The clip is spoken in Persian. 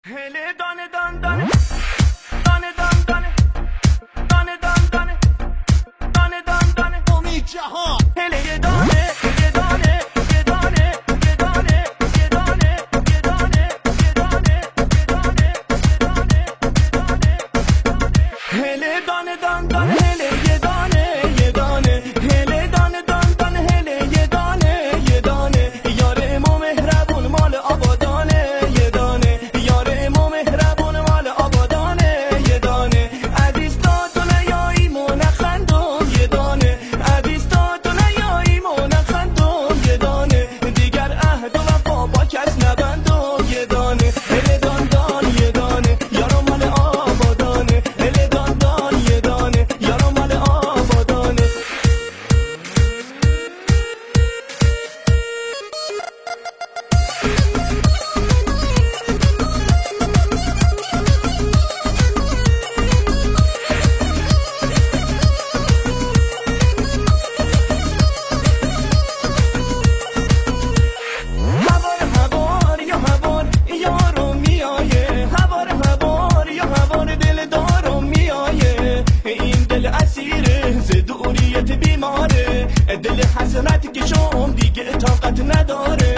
هله دانه دان دانه دانه دان دانه دانه دان دانه دانه دان دانه امید جهان هله یه دانه یه دانه یه دانه یه دانه یه دانه یه دانه یه دانه یه دانه یه دانه یه دانه هله دانه دان دانه هله یه دانه یه دانه هله دانه دان دانه هله یه دانه یه دانه یار ما مهربون مال آبادانه یه دانه یار ما مهربون مال آبادانه یه دانه عزیزتاتون یایی منخندم یه دانه عزیزتاتون یایی منخندم یه دانه دیگر عهد و وفا با کس نبندم یه دانه هله دان دان یه دانه یارو مال آبادانه هله دان دان یه دانه یارو مال آبادانه هوار هوار یا هوار یارو میایه هوار هوار یا هوار دل دارو میایه این دل اسیره ز دوریت بیماره دل حسرت که شم دیگه طاقت نداره